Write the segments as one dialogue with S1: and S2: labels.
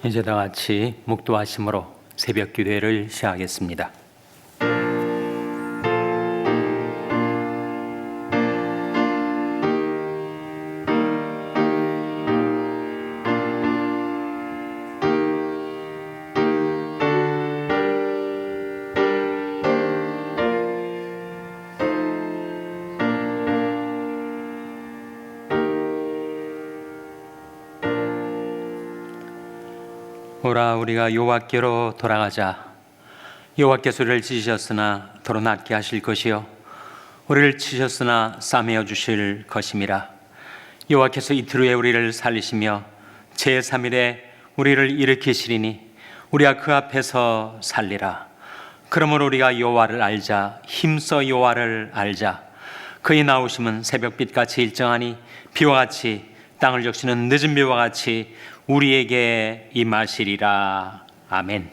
S1: 이제 다 같이 묵도하심으로 새벽 기도회를 시작하겠습니다. 오라 우리가 여호와께로 돌아가자. 여호와께서 우리를 찢으셨으나 도로 낫게 하실 것이요 우리를 치셨으나 싸매어 주실 것임이라. 여호와께서 이틀 후에 우리를 살리시며 제3일에 우리를 일으키시리니 우리가 그 앞에서 살리라. 그러므로 우리가 여호와를 알자. 힘써 여호와를 알자. 그의 나오심은 새벽빛같이 일정하니 비와 같이 땅을 적시는 늦은 비와 같이 우리에게 임하시리라. 아멘.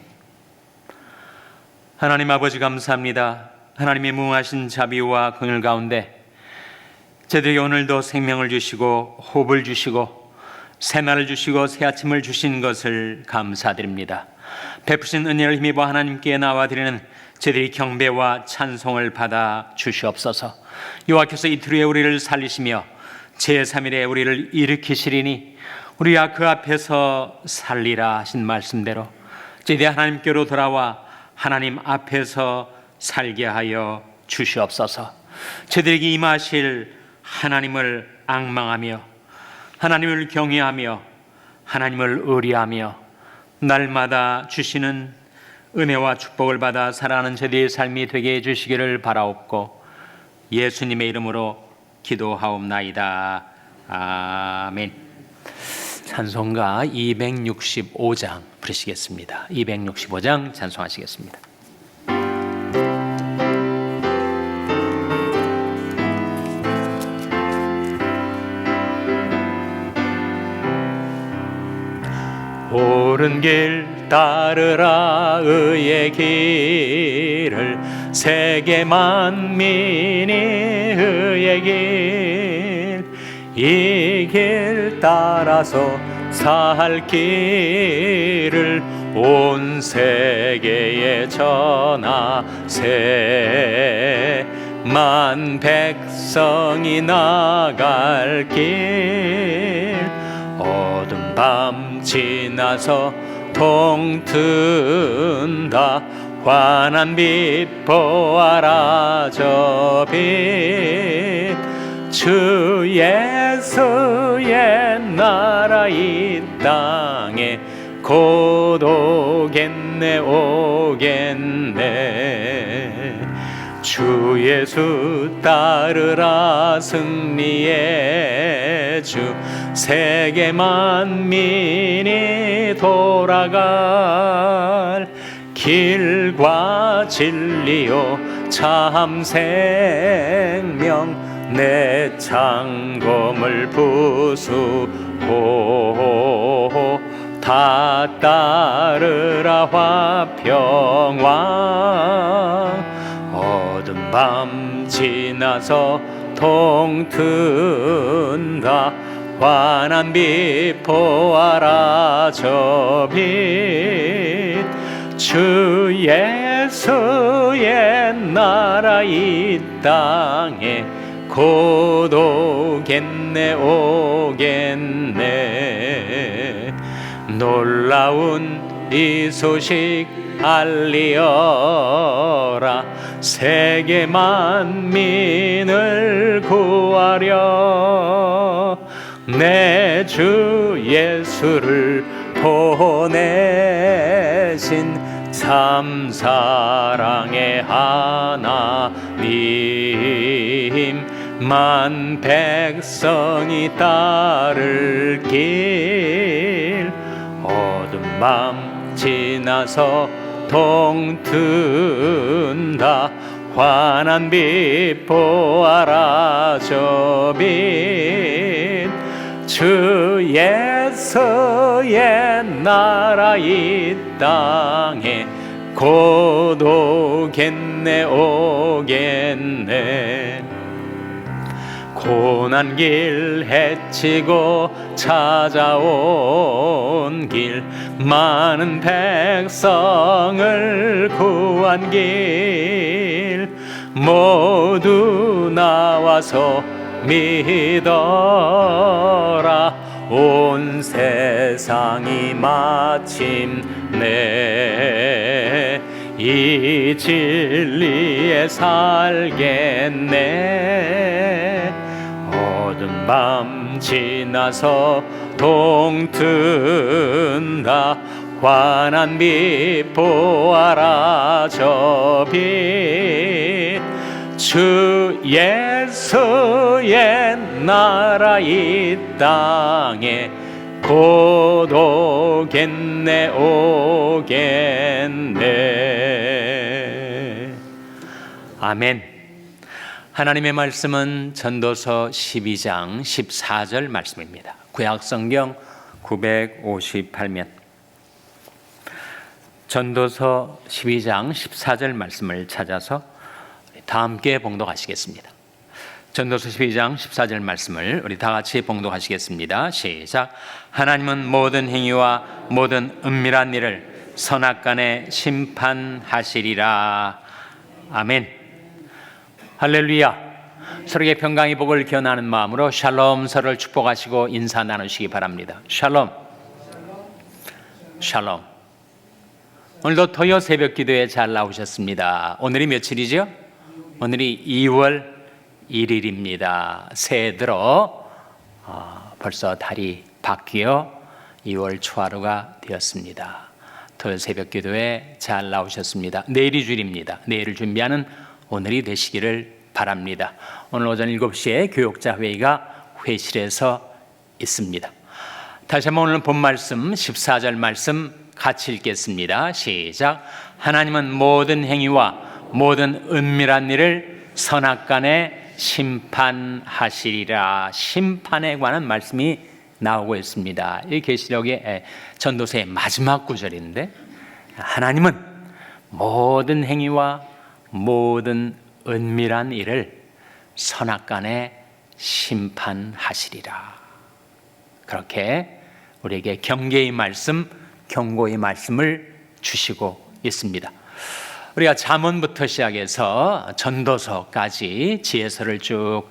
S1: 하나님 아버지 감사합니다. 하나님의 무궁하신 자비와 긍휼 가운데 저희들에게 오늘도 생명을 주시고 호흡을 주시고 새날을 주시고 새 아침을 주신 것을 감사드립니다. 베푸신 은혜를 힘입어 하나님께 나와 드리는 저희들이 경배와 찬송을 받아 주시옵소서. 여호와께서 이틀 후에 우리를 살리시며 제3일에 우리를 일으키시리니 우리가 그 앞에서 살리라 하신 말씀대로 저희들이 하나님께로 돌아와 하나님 앞에서 살게 하여 주시옵소서. 저희들에게 임하실 하나님을 앙망하며 하나님을 경외하며 하나님을 의리하며 날마다 주시는 은혜와 축복을 받아 살아가는 저희들의 삶이 되게 해주시기를 바라옵고 예수님의 이름으로 기도하옵나이다. 아멘. 찬송가 265장 부르시겠습니다. 265장 찬송하시겠습니다. 옳은 길 따르라 의의 길을 세계 만민이 의의 길 이 길 따라서 살 길을 온 세계에 전하세. 만 백성이 나갈 길 어두운 밤 지나서 동튼다. 환한 빛 보아라 저 빛 주 예수의 나라 이 땅에 곧 오겠네 오겠네. 주 예수 따르라 승리의 주 세계 만민이 돌아갈 길과 진리요 참 생명 내 창검을 부수고 다 따르라 화평왕. 어두운 밤 지나서 동튼다. 환한 빛 보아라 저 빛 주 예수의 나라 이 땅에 곧 오겠네 오겠네. 놀라운 이 소식 알리어라. 세계 만민을 구하려 내 주 예수를 보내신 참 사랑의 하나님. 만 백성이 따를 길 어두운 밤 지나서 동튼다. 환한 빛 보아라 저 빛 주 예수의 나라 이 땅에 곧 오겠네 오겠네. 고난 길 헤치고 찾아온 길, 많은 백성을 구한 길, 모두 나와서 믿어라. 온 세상이 마침내 이 진리에 살겠네. 어두운 밤 지나서 동튼다. 환한 빛 보아라 저 빛. 주 예수의 나라 이 땅에 곧 오겠네 오겠네. 아멘. 하나님의 말씀은 전도서 12장 14절 말씀입니다. 구약성경 958면 전도서 12장 14절 말씀을 찾아서 다 함께 봉독하시겠습니다. 전도서 12장 14절 말씀을 우리 다 같이 봉독하시겠습니다. 시작. 하나님은 모든 행위와 모든 은밀한 일을 선악간에 심판하시리라. 아멘. 할렐루야. 서로에게 평강의 복을 기원하는 마음으로 샬롬, 서로를 축복하시고 인사 나누시기 바랍니다. 샬롬. 샬롬. 오늘도 토요 새벽 기도에 잘 나오셨습니다. 오늘이 며칠이죠? 오늘이 2월 1일입니다. 새해 들어 벌써 달이 바뀌어 2월 초하루가 되었습니다. 토요일 새벽 기도에 잘 나오셨습니다. 내일이 주일입니다. 내일을 준비하는 오늘이 되시기를 바랍니다. 오늘 오전 7시에 교육자 회의가 회실에서 있습니다. 다시 한번 오늘 본 말씀 14절 말씀 같이 읽겠습니다. 시작. 하나님은 모든 행위와 모든 은밀한 일을 선악간에 심판하시리라. 심판에 관한 말씀이 나오고 있습니다. 이 계시록의 전도서의 마지막 구절인데, 하나님은 모든 행위와 모든 은밀한 일을 선악간에 심판하시리라. 그렇게 우리에게 경계의 말씀, 경고의 말씀을 주시고 있습니다. 우리가 잠언부터 시작해서 전도서까지 지혜서를 쭉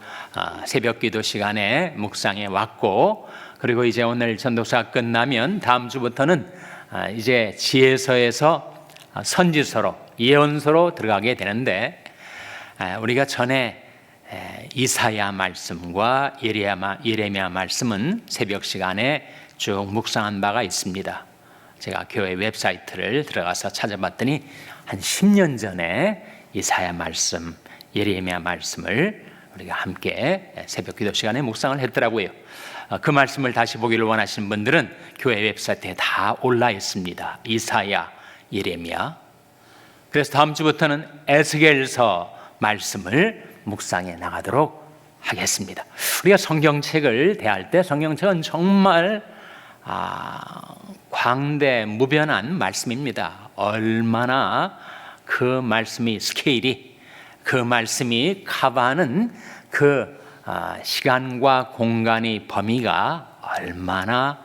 S1: 새벽 기도 시간에 묵상해 왔고, 그리고 이제 오늘 전도서가 끝나면 다음 주부터는 이제 지혜서에서 선지서로, 예언서로 들어가게 되는데, 우리가 전에 이사야 말씀과 예레미야 말씀은 새벽 시간에 쭉 묵상한 바가 있습니다. 제가 교회 웹사이트를 들어가서 찾아봤더니 한 10년 전에 이사야 말씀, 예레미야 말씀을 우리가 함께 새벽 기도 시간에 묵상을 했더라고요. 그 말씀을 다시 보기를 원하시는 분들은 교회 웹사이트에 다 올라 있습니다. 이사야, 예레미야. 그래서 다음 주부터는 에스겔서 말씀을 묵상해 나가도록 하겠습니다. 우리가 성경책을 대할 때 성경책은 정말 광대무변한 말씀입니다. 얼마나 그 말씀이 스케일이, 그 말씀이 커버하는 그 시간과 공간의 범위가 얼마나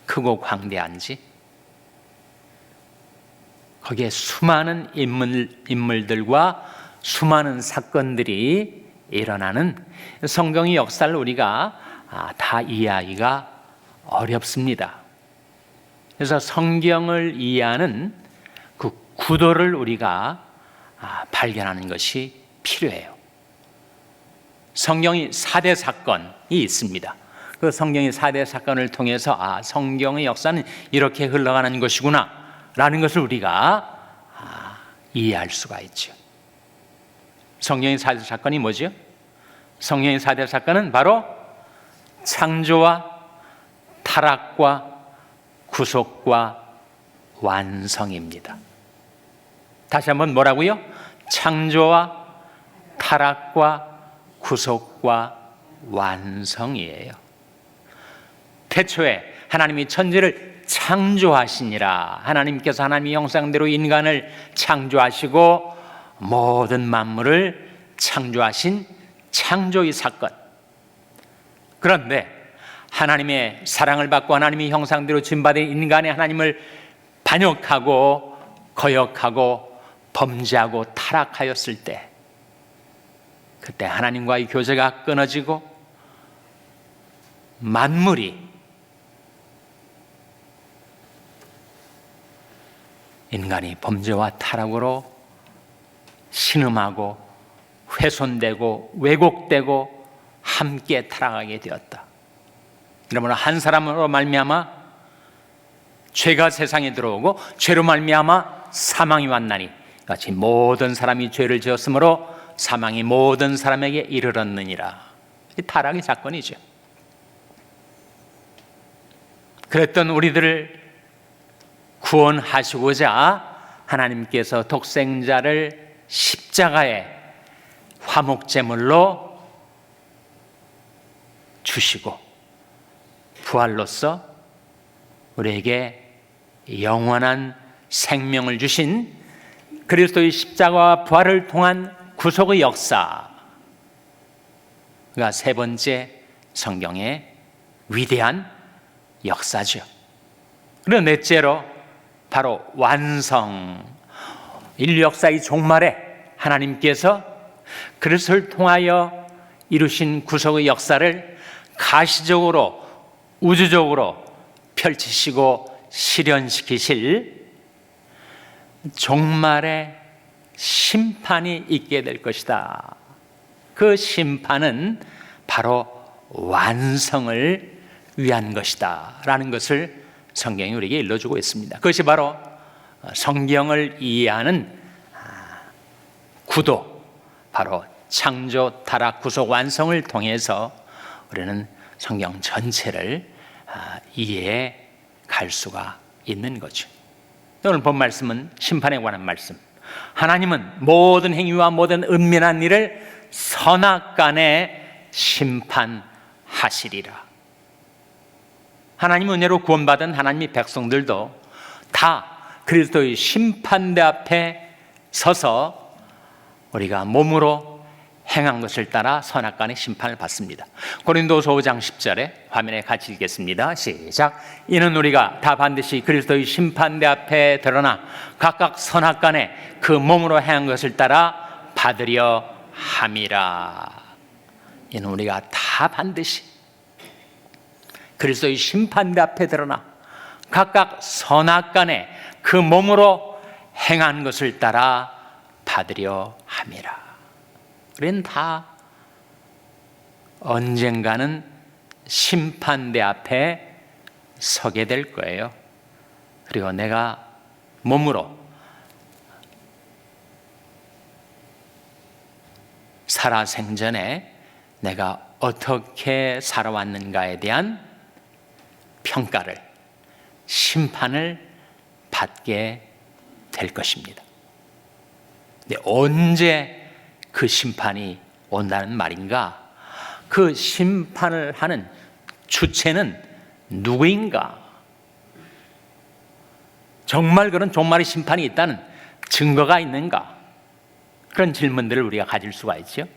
S1: 크고 광대한지, 거기에 수많은 인물들과 수많은 사건들이 일어나는 성경의 역사를 우리가 다 이해하기가 어렵습니다. 그래서 성경을 이해하는 그 구도를 우리가 발견하는 것이 필요해요. 성경이 4대 사건이 있습니다. 그 성경의 4대 사건을 통해서 성경의 역사는 이렇게 흘러가는 것이구나 라는 것을 우리가 이해할 수가 있죠. 성경의 4대 사건이 뭐죠? 성경의 4대 사건은 바로 창조와 타락과 구속과 완성입니다. 다시 한번 뭐라고요? 창조와 타락과 구속과 완성이에요. 태초에 하나님이 천지를 창조하시니라. 하나님께서 하나님의 형상대로 인간을 창조하시고 모든 만물을 창조하신 창조의 사건. 그런데 하나님의 사랑을 받고 하나님의 형상대로 지음받은 인간의 하나님을 반역하고 거역하고 범죄하고 타락하였을 때, 그때 하나님과의 교제가 끊어지고 만물이 인간이 범죄와 타락으로 신음하고 훼손되고 왜곡되고 함께 타락하게 되었다. 그러므로 한 사람으로 말미암아 죄가 세상에 들어오고 죄로 말미암아 사망이 왔나니, 같이 모든 사람이 죄를 지었으므로 사망이 모든 사람에게 이르렀느니라. 이 타락의 사건이죠. 그랬던 우리들을 구원하시고자 하나님께서 독생자를 십자가에 화목제물로 주시고 부활로서 우리에게 영원한 생명을 주신 그리스도의 십자가와 부활을 통한 구속의 역사가 세 번째 성경의 위대한 역사죠. 그리고 넷째로 바로 완성. 인류 역사의 종말에 하나님께서 그리스도를 통하여 이루신 구속의 역사를 가시적으로 우주적으로 펼치시고 실현시키실 종말의 심판이 있게 될 것이다. 그 심판은 바로 완성을 위한 것이다 라는 것을 성경이 우리에게 일러주고 있습니다. 그것이 바로 성경을 이해하는 구도, 바로 창조, 타락, 구속, 완성을 통해서 우리는 성경 전체를 이해해 갈 수가 있는 거죠. 오늘 본 말씀은 심판에 관한 말씀. 하나님은 모든 행위와 모든 은밀한 일을 선악간에 심판하시리라. 하나님 은혜로 구원받은 하나님의 백성들도 다 그리스도의 심판대 앞에 서서 우리가 몸으로 행한 것을 따라 선악간의 심판을 받습니다. 고린도서 5장 10절에 화면에 같이 읽겠습니다. 시작. 이는 우리가 다 반드시 그리스도의 심판대 앞에 드러나 각각 선악간에 그 몸으로 행한 것을 따라 받으려 함이라. 이는 우리가 다 반드시 그리스도의 심판대 앞에 드러나 각각 선악간에 그 몸으로 행한 것을 따라 받으려 함이라. 우리는 다 언젠가는 심판대 앞에 서게 될 거예요. 그리고 내가 몸으로 살아생전에 내가 어떻게 살아왔는가에 대한 평가를, 심판을 받게 될 것입니다. 근데 언제 그 심판이 온다는 말인가? 그 심판을 하는 주체는 누구인가? 정말 그런 종말의 심판이 있다는 증거가 있는가? 그런 질문들을 우리가 가질 수가 있죠.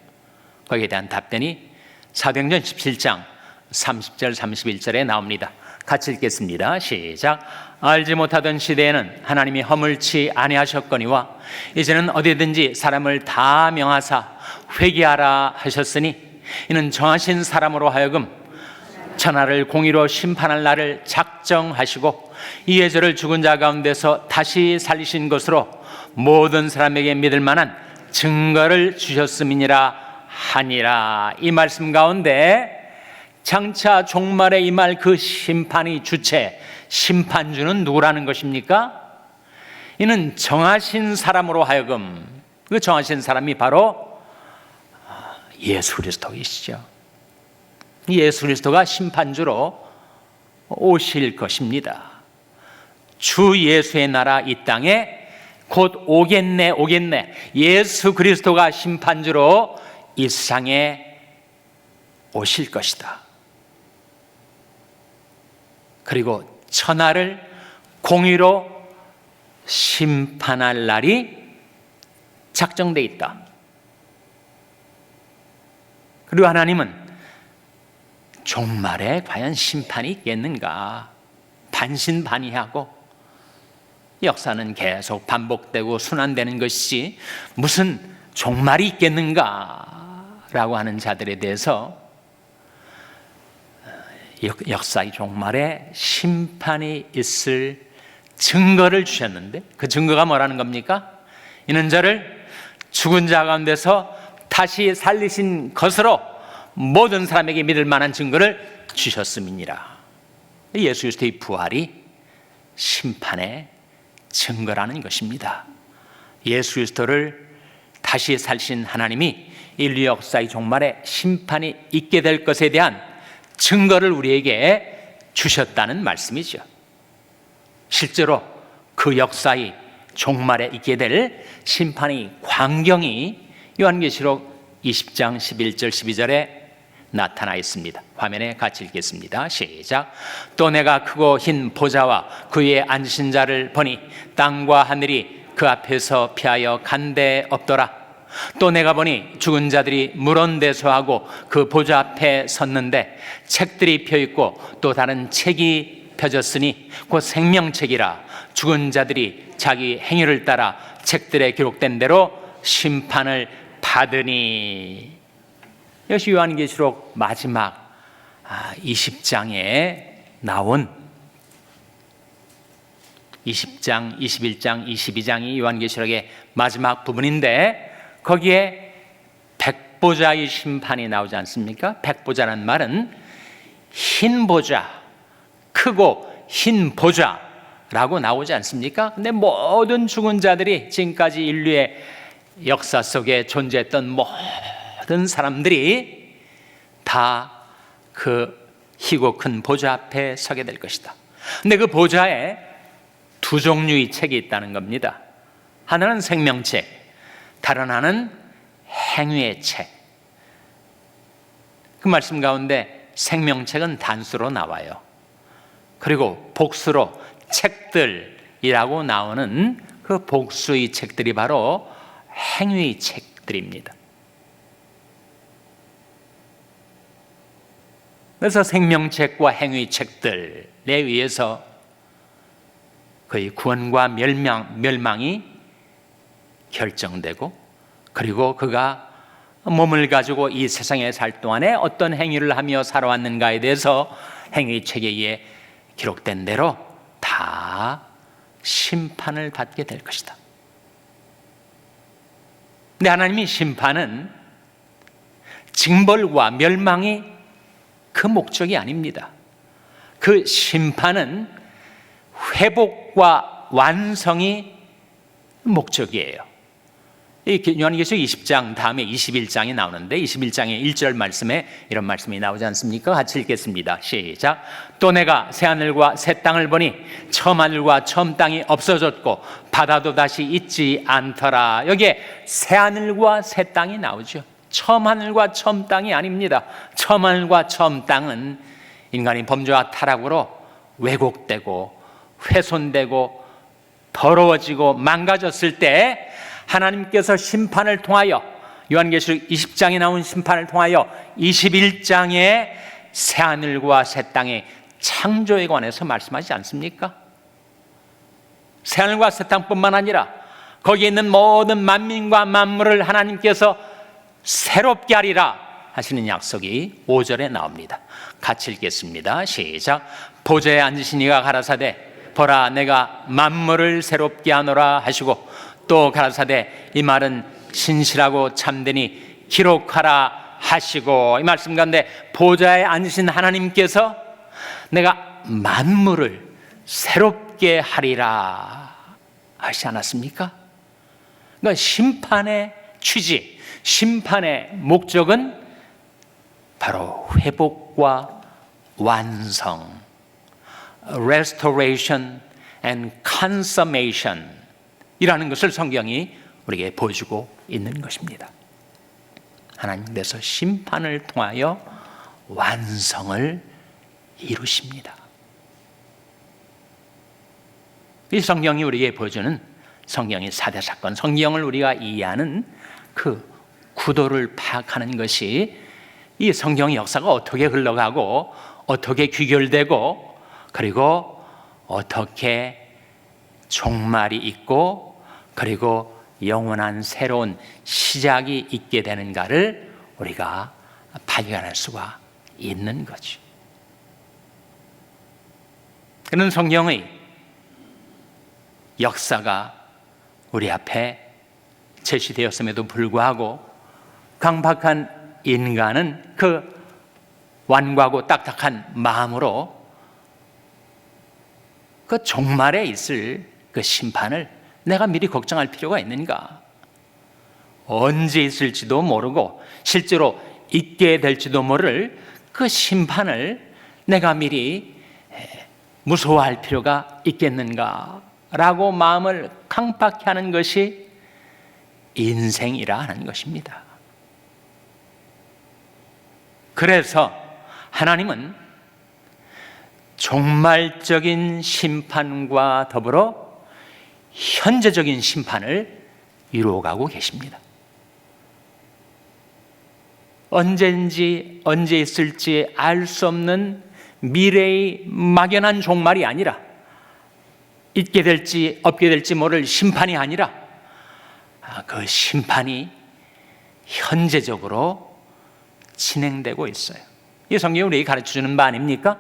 S1: 거기에 대한 답변이 사도행전 17장 30절 31절에 나옵니다. 같이 읽겠습니다. 시작. 알지 못하던 시대에는 하나님이 허물치 아니하셨거니와 이제는 어디든지 사람을 다 명하사 회개하라 하셨으니 이는 정하신 사람으로 하여금 천하를 공의로 심판할 날을 작정하시고 이에 저를 죽은 자 가운데서 다시 살리신 것으로 모든 사람에게 믿을 만한 증거를 주셨음이니라 하니라. 이 말씀 가운데 장차 종말에 임할 그 심판의 주체, 심판주는 누구라는 것입니까? 이는 정하신 사람으로 하여금, 그 정하신 사람이 바로 예수 그리스도이시죠. 예수 그리스도가 심판주로 오실 것입니다. 주 예수의 나라 이 땅에 곧 오겠네. 예수 그리스도가 심판주로 이 세상에 오실 것이다. 그리고 천하를 공의로 심판할 날이 작정돼 있다. 그리고 하나님은 종말에 과연 심판이 있겠는가? 반신반의하고 역사는 계속 반복되고 순환되는 것이 무슨 종말이 있겠는가? 라고 하는 자들에 대해서 역사의 종말에 심판이 있을 증거를 주셨는데, 그 증거가 뭐라는 겁니까? 이는 저를 죽은 자 가운데서 다시 살리신 것으로 모든 사람에게 믿을 만한 증거를 주셨음이니라. 예수 그리스도의 부활이 심판의 증거라는 것입니다. 예수 그리스도를 다시 살신 하나님이 인류 역사의 종말에 심판이 있게 될 것에 대한 증거를 우리에게 주셨다는 말씀이죠. 실제로 그 역사의 종말에 있게 될 심판의 광경이 요한계시록 20장 11절 12절에 나타나 있습니다. 화면에 같이 읽겠습니다. 시작. 또 내가 크고 흰 보좌와 그 위에 앉으신 자를 보니 땅과 하늘이 그 앞에서 피하여 간데 없더라. 또 내가 보니 죽은 자들이 물온대소하고 그 보좌 앞에 섰는데 책들이 펴있고 또 다른 책이 펴졌으니 곧 생명책이라. 죽은 자들이 자기 행위를 따라 책들에 기록된 대로 심판을 받으니. 이것이 요한계시록 마지막 20장에 나온 20장, 21장, 22장이 요한계시록의 마지막 부분인데, 거기에 백보자의 심판이 나오지 않습니까? 백보자란 말은 흰 보좌, 크고 흰 보좌라고 나오지 않습니까? 근데 모든 죽은 자들이, 지금까지 인류의 역사 속에 존재했던 모든 사람들이 다 그 희고 큰 보좌 앞에 서게 될 것이다. 근데 그 보좌에 두 종류의 책이 있다는 겁니다. 하나는 생명책, 다른 하나는 행위의 책. 그 말씀 가운데 생명책은 단수로 나와요. 그리고 복수로 책들이라고 나오는 그 복수의 책들이 바로 행위의 책들입니다. 그래서 생명책과 행위의 책들에 의해서 그의 구원과 멸망이 결정되고, 그리고 그가 몸을 가지고 이 세상에 살 동안에 어떤 행위를 하며 살아왔는가에 대해서 행위 책에 의해 기록된 대로 다 심판을 받게 될 것이다. 근데 하나님의 심판은 징벌과 멸망이 그 목적이 아닙니다. 그 심판은 회복과 완성이 목적이에요. 요한계시록 20장 다음에 21장이 나오는데, 21장의 1절 말씀에 이런 말씀이 나오지 않습니까? 같이 읽겠습니다. 시작. 또 내가 새하늘과 새 땅을 보니 처음 하늘과 처음 땅이 없어졌고 바다도 다시 있지 않더라. 여기에 새하늘과 새 땅이 나오죠. 처음 하늘과 처음 땅이 아닙니다. 처음 하늘과 처음 땅은 인간이 범죄와 타락으로 왜곡되고 훼손되고 더러워지고 망가졌을 때 하나님께서 심판을 통하여, 요한계시록 20장에 나온 심판을 통하여 21장의 새하늘과 새 땅의 창조에 관해서 말씀하지 않습니까? 새하늘과 새 땅뿐만 아니라 거기에 있는 모든 만민과 만물을 하나님께서 새롭게 하리라 하시는 약속이 5절에 나옵니다. 같이 읽겠습니다. 시작. 보좌에 앉으신 이가 가라사대 보라 내가 만물을 새롭게 하노라 하시고, 또 가라사대 이 말은 신실하고 참되니 기록하라 하시고. 이 말씀 가운데 보좌에 앉으신 하나님께서 내가 만물을 새롭게 하리라 하시지 않았습니까? 그러니까 심판의 취지, 심판의 목적은 바로 회복과 완성, restoration and consummation 이라는 것을 성경이 우리에게 보여주고 있는 것입니다. 하나님께서 심판을 통하여 완성을 이루십니다. 이 성경이 우리에게 보여주는 성경의 사대 사건, 성경을 우리가 이해하는 그 구도를 파악하는 것이 이 성경의 역사가 어떻게 흘러가고 어떻게 귀결되고 그리고 어떻게 종말이 있고 그리고 영원한 새로운 시작이 있게 되는가를 우리가 발견할 수가 있는 거죠. 그런 성경의 역사가 우리 앞에 제시되었음에도 불구하고 강박한 인간은 그 완고하고 딱딱한 마음으로 그 종말에 있을 그 심판을 내가 미리 걱정할 필요가 있는가? 언제 있을지도 모르고 실제로 있게 될지도 모를 그 심판을 내가 미리 무서워할 필요가 있겠는가? 라고 마음을 강박해 하는 것이 인생이라 하는 것입니다. 그래서 하나님은 종말적인 심판과 더불어 현재적인 심판을 이루어가고 계십니다. 언제인지 언제 있을지 알 수 없는 미래의 막연한 종말이 아니라 있게 될지 없게 될지 모를 심판이 아니라 그 심판이 현재적으로 진행되고 있어요. 이 성경이 우리에게 가르쳐주는 바 아닙니까?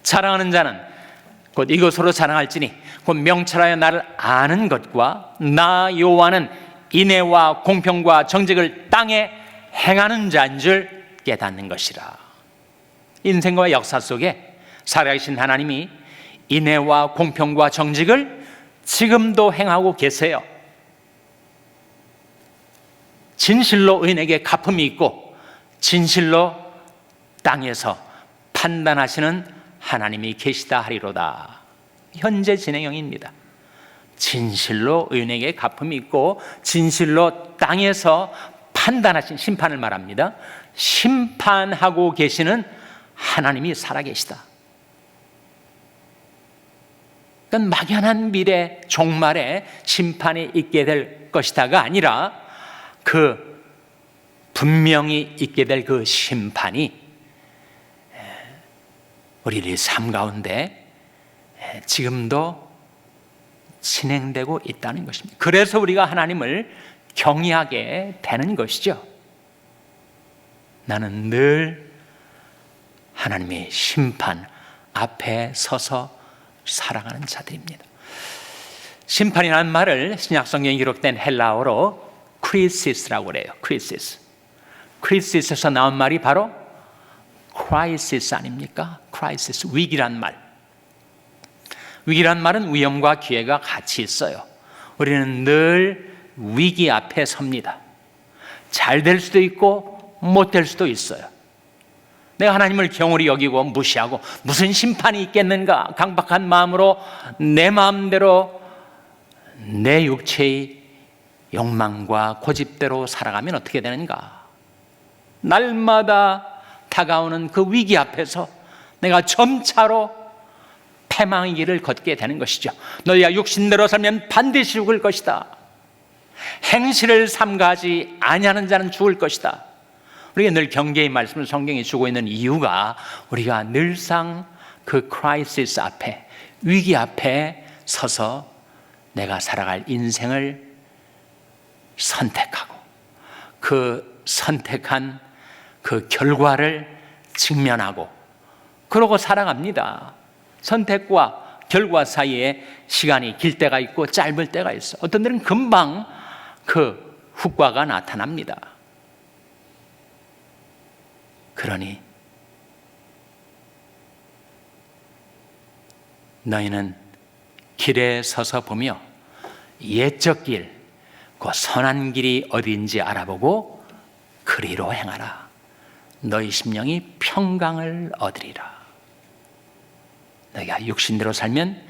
S1: 자랑하는 자는 곧 이것으로 자랑할지니 곧 명철하여 나를 아는 것과 나 여호와는 인애와 공평과 정직을 땅에 행하는 자인 줄 깨닫는 것이라. 인생과 역사 속에 살아계신 하나님이 인애와 공평과 정직을 지금도 행하고 계세요. 진실로 의인에게 갚음이 있고 진실로 땅에서 판단하시는 하나님이 계시다 하리로다. 현재 진행형입니다. 진실로 의인에게 갚음이 있고 진실로 땅에서 판단하신 심판을 말합니다. 심판하고 계시는 하나님이 살아계시다. 그러니까 막연한 미래 종말에 심판이 있게 될 것이다가 아니라 그 분명히 있게 될 그 심판이 우리의 삶 가운데 지금도 진행되고 있다는 것입니다. 그래서 우리가 하나님을 경외하게 되는 것이죠. 나는 늘 하나님의 심판 앞에 서서 살아가는 자들입니다. 심판이라는 말을 신약성경에 기록된 헬라어로 크리시스라고 그래요. 크리시스에서 나온 말이 바로 크라이시스 아닙니까? 크라이시스, 위기란 말. 위기란 말은 위험과 기회가 같이 있어요. 우리는 늘 위기 앞에 섭니다. 잘 될 수도 있고 못 될 수도 있어요. 내가 하나님을 경홀히 여기고 무시하고 무슨 심판이 있겠는가 강박한 마음으로 내 마음대로 내 육체의 욕망과 고집대로 살아가면 어떻게 되는가? 날마다 다가오는 그 위기 앞에서 내가 점차로 패망의 길을 걷게 되는 것이죠. 너희가 육신대로 살면 반드시 죽을 것이다. 행실을 삼가하지 아니하는 자는 죽을 것이다. 우리가 늘 경계의 말씀을 성경에 주고 있는 이유가 우리가 늘상 그 크라이시스 앞에, 위기 앞에 서서 내가 살아갈 인생을 선택하고 그 선택한 그 결과를 직면하고 그러고 살아갑니다. 선택과 결과 사이에 시간이 길 때가 있고 짧을 때가 있어. 어떤 때는 금방 그 후과가 나타납니다. 그러니 너희는 길에 서서 보며 옛적 길, 그 선한 길이 어디인지 알아보고 그리로 행하라. 너희 심령이 평강을 얻으리라. 너희가 육신대로 살면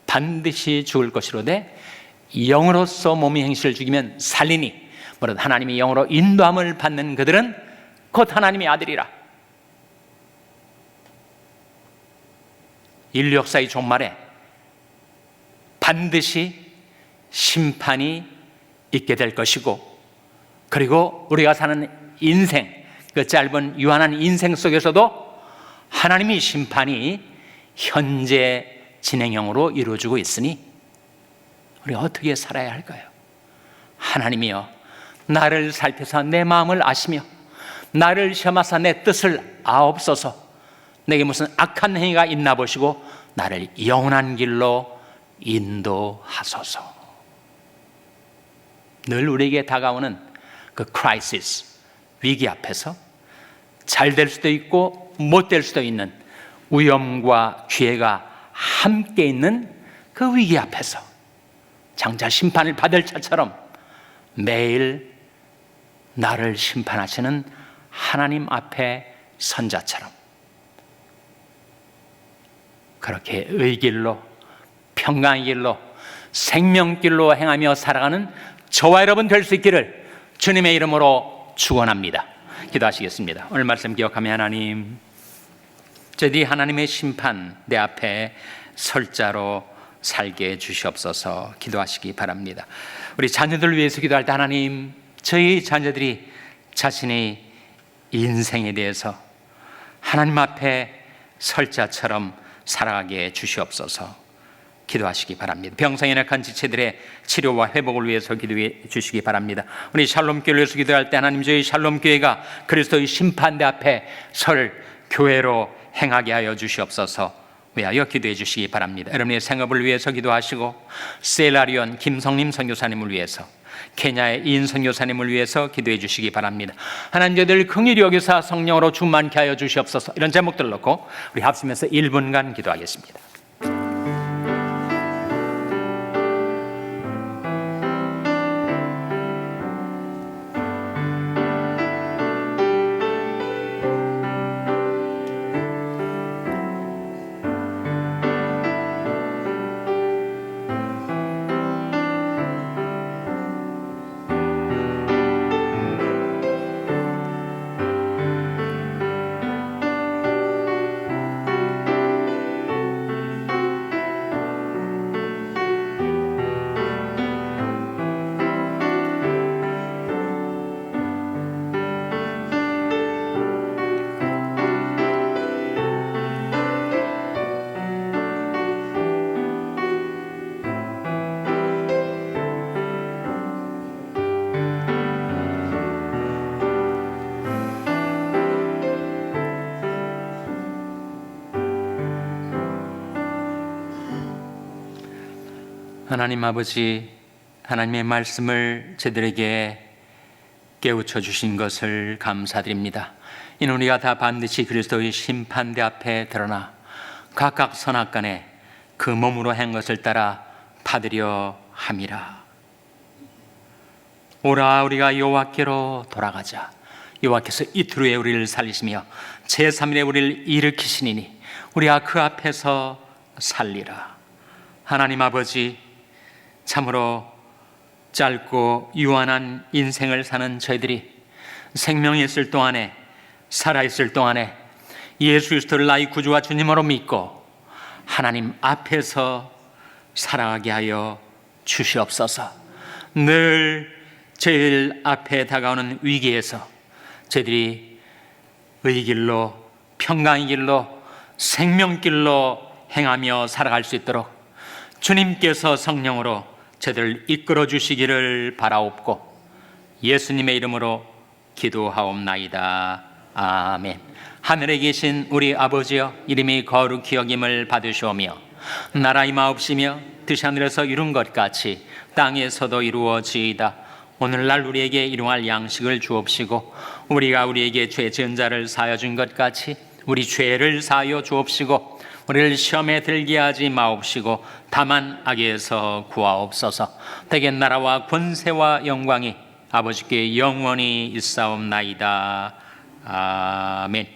S1: 반드시 죽을 것이로되 영으로서 몸의 행실을 죽이면 살리니 무릇 하나님의 영으로 인도함을 받는 그들은 곧 하나님의 아들이라. 인류 역사의 종말에 반드시 심판이 있게 될 것이고 그리고 우리가 사는 인생, 그 짧은 유한한 인생 속에서도 하나님의 심판이 현재 진행형으로 이루어지고 있으니 우리 어떻게 살아야 할까요? 하나님이여, 나를 살펴서 내 마음을 아시며 나를 시험하사 내 뜻을 아옵소서. 내게 무슨 악한 행위가 있나 보시고 나를 영원한 길로 인도하소서. 늘 우리에게 다가오는 그 크라이시스, 위기 앞에서 잘 될 수도 있고 못 될 수도 있는 위험과 기회가 함께 있는 그 위기 앞에서 장차 심판을 받을 자처럼 매일 나를 심판하시는 하나님 앞에 선 자처럼 그렇게 의길로, 평강의 길로, 생명길로 행하며 살아가는 저와 여러분 될 수 있기를 주님의 이름으로 축원합니다. 기도하시겠습니다. 오늘 말씀 기억하며 하나님, 저희들이 하나님의 심판 내 앞에 설 자로 살게 해주시옵소서. 기도하시기 바랍니다. 우리 자녀들을 위해서 기도할 때 하나님, 저희 자녀들이 자신의 인생에 대해서 하나님 앞에 설 자처럼 살아가게 해주시옵소서. 기도하시기 바랍니다. 병상에 약한 지체들의 치료와 회복을 위해서 기도해 주시기 바랍니다. 우리 샬롬교회를 위해서 기도할 때 하나님, 저희 샬롬교회가 그리스도의 심판대 앞에 설 교회로 행하게 하여 주시옵소서. 위하여 기도해 주시기 바랍니다. 여러분의 생업을 위해서 기도하시고 세라리온 김성림 선교사님을 위해서, 케냐의 이인 선교사님을 위해서 기도해 주시기 바랍니다. 하나님, 저희들 긍휼히 여기사 성령으로 충만케 하여 주시옵소서. 이런 제목들 놓고 우리 합심해서 1분간 기도하겠습니다. 하나님 아버지, 하나님의 말씀을 저들에게 깨우쳐 주신 것을 감사드립니다. 이는 우리가 다 반드시 그리스도의 심판대 앞에 드러나 각각 선악간에 그 몸으로 한 것을 따라 받으려 함이라. 오라, 우리가 여호와께로 돌아가자. 여호와께서 이틀 후에 우리를 살리시며 제3일에 우리를 일으키시니니 우리가 그 앞에서 살리라. 하나님 아버지, 참으로 짧고 유한한 인생을 사는 저희들이 생명이 있을 동안에, 살아있을 동안에 예수 그리스도를 나의 구주와 주님으로 믿고 하나님 앞에서 살아가게 하여 주시옵소서. 늘 저희 앞에 다가오는 위기에서 저희들이 의길로, 평강의 길로, 생명길로 행하며 살아갈 수 있도록 주님께서 성령으로 저희들을 이끌어 주시기를 바라옵고 예수님의 이름으로 기도하옵나이다. 아멘. 하늘에 계신 우리 아버지여, 이름이 거룩히 여김을 받으시오며 나라 임하옵시며 뜻이 하늘에서 이룬 것 같이 땅에서도 이루어지이다. 오늘날 우리에게 일용할 양식을 주옵시고 우리가 우리에게 죄 지은 자를 사하여 준 것 같이 우리 죄를 사하여 주옵시고 우리를 시험에 들게 하지 마옵시고 다만 악에서 구하옵소서. 대개 나라와 권세와 영광이 아버지께 영원히 있사옵나이다. 아멘.